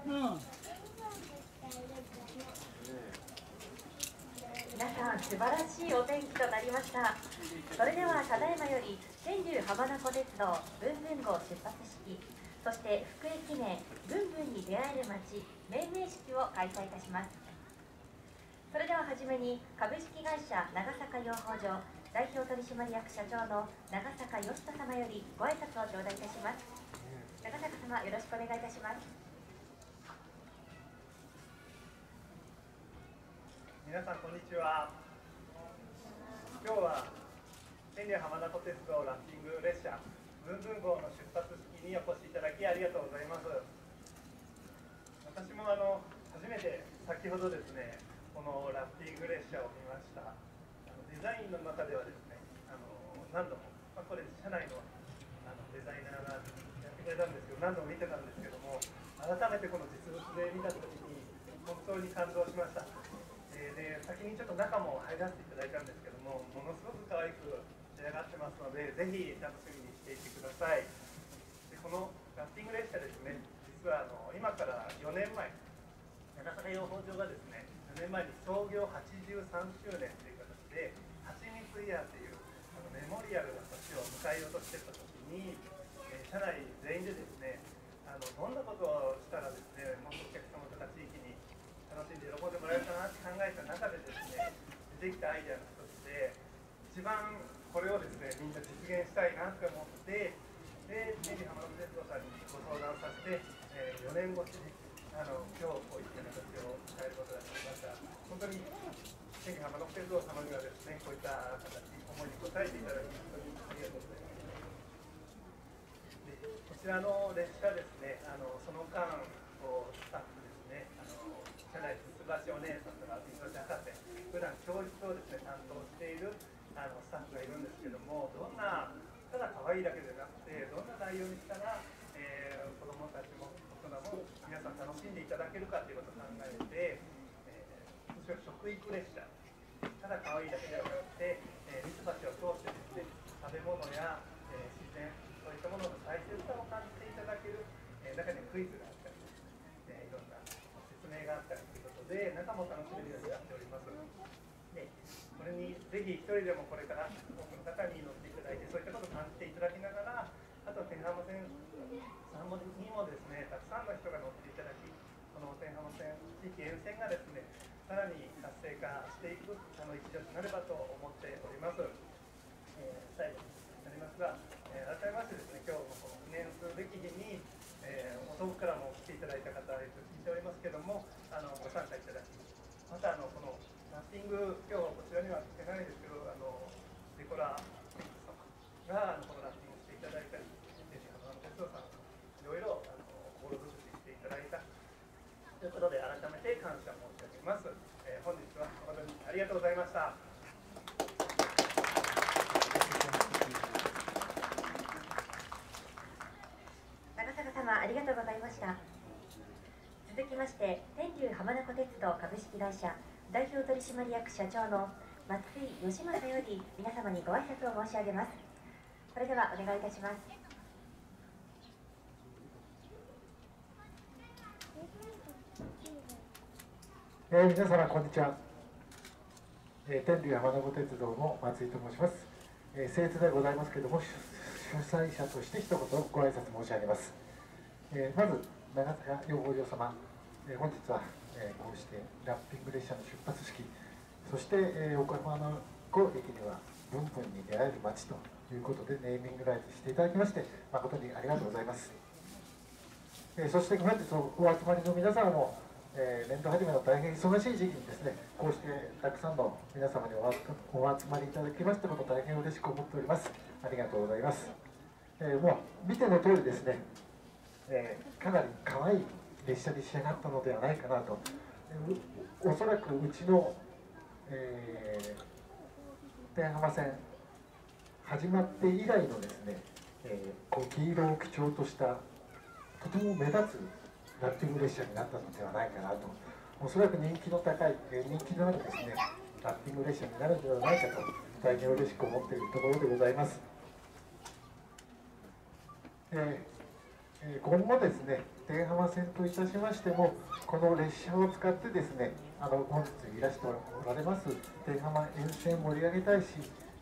皆さん素晴らしいお天気となりました。それではただいまより天竜浜名湖鉄道ぶんぶん号出発式、そして福駅名ぶんぶんに出会える街命名式を開催いたします。それでははじめに株式会社長坂養蜂場代表取締役社長の長坂義人様よりご挨拶を頂戴いたします。長坂様、よろしくお願いいたします。皆さんこんにちは。今日は天竜浜名湖鉄道ラッピング列車ぶんぶん号の出発式にお越しいただきありがとうございます。私も初めて先ほどですね、このラッピング列車を見ました。デザインの中ではですね、何度も、これ社内のデザイナーがやってくれたんですけど、何度も見てたんですけども、改めてこの実物で見たときに本当に感動しました。で、先にちょっと中も入らせていただいたんですけども、ものすごく可愛く仕上がってますので、ぜひ楽しみにしていてください。で、このラッピング列車ですね、実は今から4年前、長坂養蜂場がですね、4年前に創業83周年という形で、はちみつイヤーというメモリアルな年を迎えようとしていたときに、社内全員でですね、どんなことをしたらですね、もっとお客様とか地域に楽しんで喜んでもらえるかなって考えた中でですね、出てきたアイデアの一つで、一番これをですね、みんな実現したいなって思って、で、天竜浜名湖鉄道さんにご相談させて、4年越しに今日こういった形を変えることができました。本当に天竜浜名湖鉄道様にはですね、こういった形、思いに応えていただき、本当にありがとうございます。で、こちらの列車ですね、その間、スタッフですね、社内つつばしお姉さんとかつつばし博士、普段教室をですね担当しているスタッフがいるんですけども、どんなただ可愛いだけでなくて、どんな内容にしたら、子どもたちも大人も皆さん楽しんでいただけるかということを考えて、通称食育列車、ただ可愛いだけではなくて、ミツバチを通してですね、食べ物や、自然、そういったものの大切さを感じていただける、中にクイズがあったりですね、いろんな説明があったりということで、中も楽しめるようになっております。で、これにぜひ一人でもこれから多くの方に乗っていただいて、そういったことを感じていただきながら、あと天浜線さんにもですね、たくさんの人が乗っていただき、この天浜線地域沿線がですね、さらに活性化していく一助になればと思っております。最後になりますが、改めましてですね、今日のこの記念すべき日に、遠くからも来ていただいた方、聞いておりますけども、ご参加いただき、またこのラッピング、今日こちらには来てないですけど、デコラティックスとかがこのラッピングしていただいたり、天竜浜名湖鉄道さん、いろいろボール尽くししていただいたということで、改めて感謝申し上げます。本日は誠にありがとうございました。長坂様、ありがとうございました。続きまして天竜浜名湖鉄道株式会社代表取締役社長の松井義正より皆様にご挨拶を申し上げます。それではお願いいたします。皆様こんにちは。天竜浜名湖鉄道の松井と申します。僭越でございますけれども、主催者として一言ご挨拶申し上げます。まず長坂養蜂場様、本日は、こうしてラッピング列車の出発式、そして、岡浜の湖駅にはぶんぶんに出会える街ということでネーミングライトしていただきまして誠にありがとうございます。そして本日お集まりの皆様も、年度初めの大変忙しい時期にですね、こうしてたくさんの皆様にお集まりいただきましたこと大変嬉しく思っております。ありがとうございます。もう見ての通りですね、かなり可愛い列車に仕上がったのではないかなと。おそらくうちの、天浜線始まって以来のですね、こう黄色を基調としたとても目立つラッピング列車になったのではないかなと。おそらく人気の高い、人気のあるですねラッピング列車になるのではないかと大変嬉しく思っているところでございます。今後もですね天浜線といたしましても、この列車を使ってですね、本日いらしておられます天浜沿線盛り上げ大使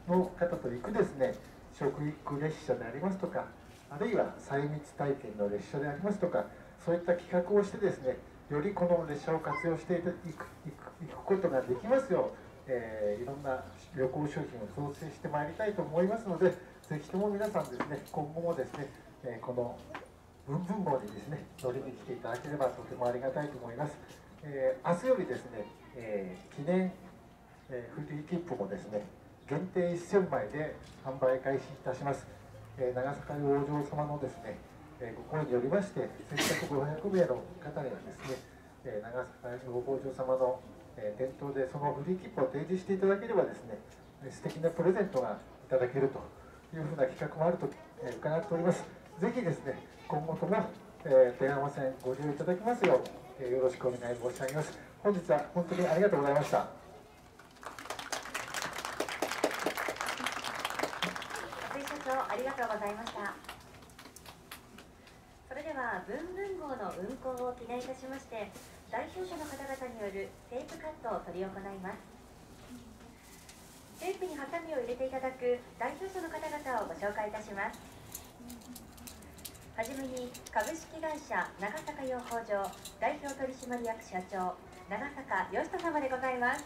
の方と行くですね、食育列車でありますとか、あるいは細密体験の列車でありますとか、そういった企画をしてですね、よりこの列車を活用していくことができますよう、いろんな旅行商品を造成してまいりたいと思いますので、ぜひとも皆さんですね、今後もですね、このブンブン号にですね、乗りに来ていただければとてもありがたいと思います。明日よりですね、記念、フリー切符もですね、限定1000枚で販売開始いたします。長坂養生様のですね、ご声によりまして、先着500名の方にはですね、長坂養生様の店頭でそのフリー切符を提示していただければですね、素敵なプレゼントがいただけるというふうな企画もあると伺っております。ぜひですね、今後とも天浜線ご利用いただきますよう、よろしくお願い申し上げます。本日は本当にありがとうございました。松井社長、ありがとうございました。それではブンブン号の運行を記念いたしまして、代表者の方々によるテープカットを執り行います。テープにハサミを入れていただく代表者の方々をご紹介いたします。はじめに株式会社長坂養蜂場代表取締役社長長坂義人様でございます。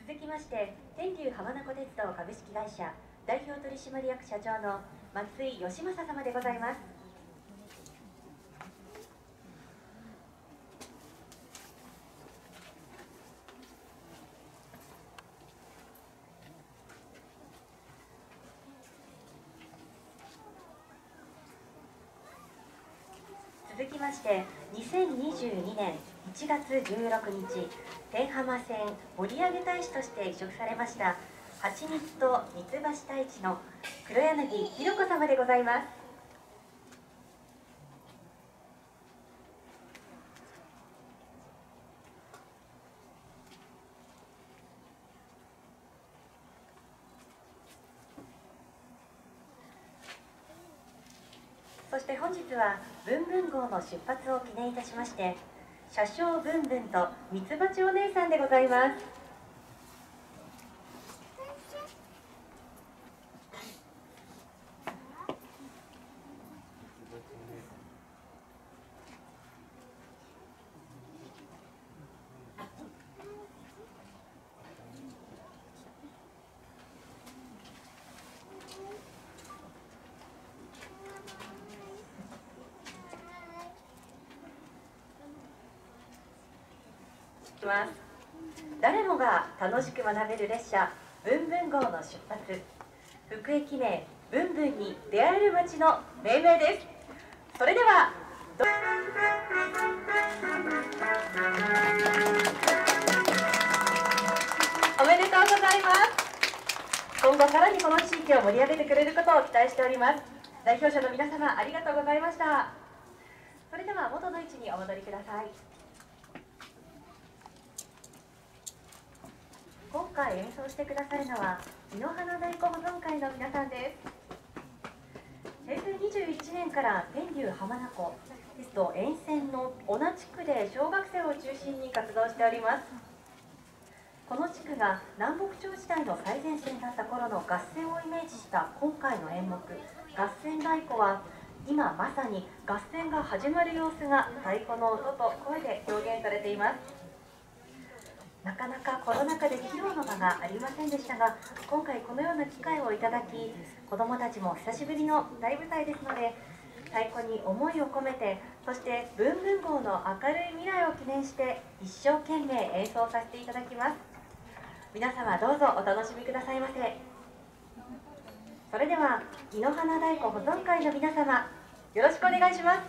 続きまして天竜浜名湖鉄道株式会社代表取締役社長の松井義正様でございます。続きまして2022年1月16日天浜線盛り上げ大使として委嘱されましたはちみつと三つ橋太一の黒柳弘子様でございます。そして本日はブンブン号の出発を記念いたしまして、車掌ブンブンと三つ葉お姉さんでございます。誰もが楽しく学べる列車ブンブン号の出発、福駅名ブンブンに出会える街の命名です。それではおめでとうございます。今後さらにこの地域を盛り上げてくれることを期待しております。代表者の皆様ありがとうございました。それでは元の位置にお戻りください。今回演奏してくださるのは井の花太鼓保存会の皆さんです。平成21年から天竜浜名湖鉄道沿線の小名地区で小学生を中心に活動しております。この地区が南北朝時代の最前線だった頃の合戦をイメージした今回の演目合戦太鼓は、今まさに合戦が始まる様子が太鼓の音と声で表現されています。なかなかコロナ禍で披露の場がありませんでしたが、今回このような機会をいただき、子どもたちも久しぶりの大舞台ですので、太鼓に思いを込めて、そしてブンブン号の明るい未来を記念して一生懸命演奏させていただきます。皆様どうぞお楽しみくださいませ。それでは井の花太鼓保存会の皆様、よろしくお願いします。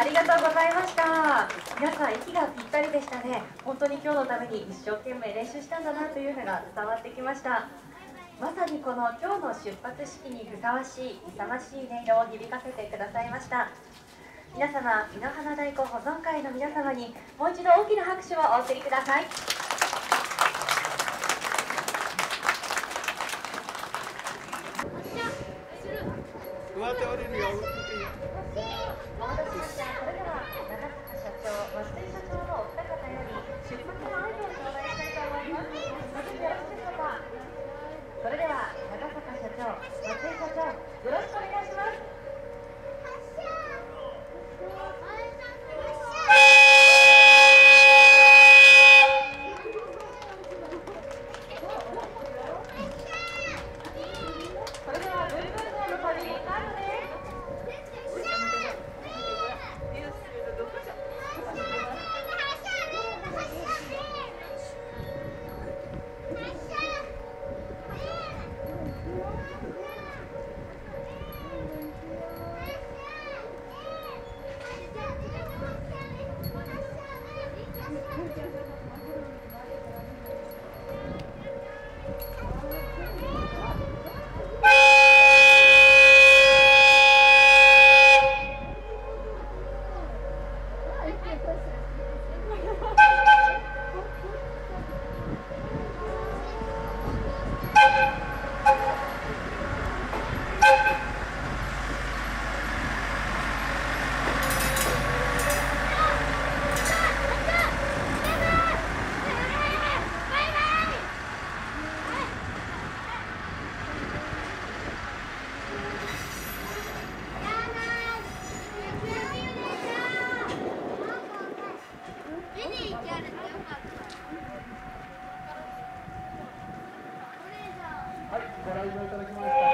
ありがとうございました。皆さん息がぴったりでしたね。本当に今日のために一生懸命練習したんだなというのが伝わってきました。まさにこの今日の出発式にふさわしい勇ましい音色を響かせてくださいました。皆様、美濃花太鼓保存会の皆様にもう一度大きな拍手をお送りください。上手降りるよ。お待たせしました。それでは長坂社長、松井社長のお二方より出発の合図を頂戴したいと思います。ご準備よろしいでしょうか。それでは長坂社長、松井社長、よろしくお願いします。それではブンブン号の旅スタートです。はい、ご来場いただきました。本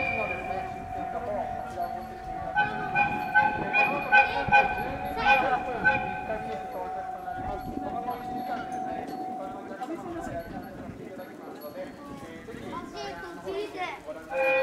日のですね、出店方をこちらを持ってきていただきます。この後12時8分、3日に到着となります。その後1時間でですね、一般のお客様のおやりをさせていただきますので、ぜひご覧ください。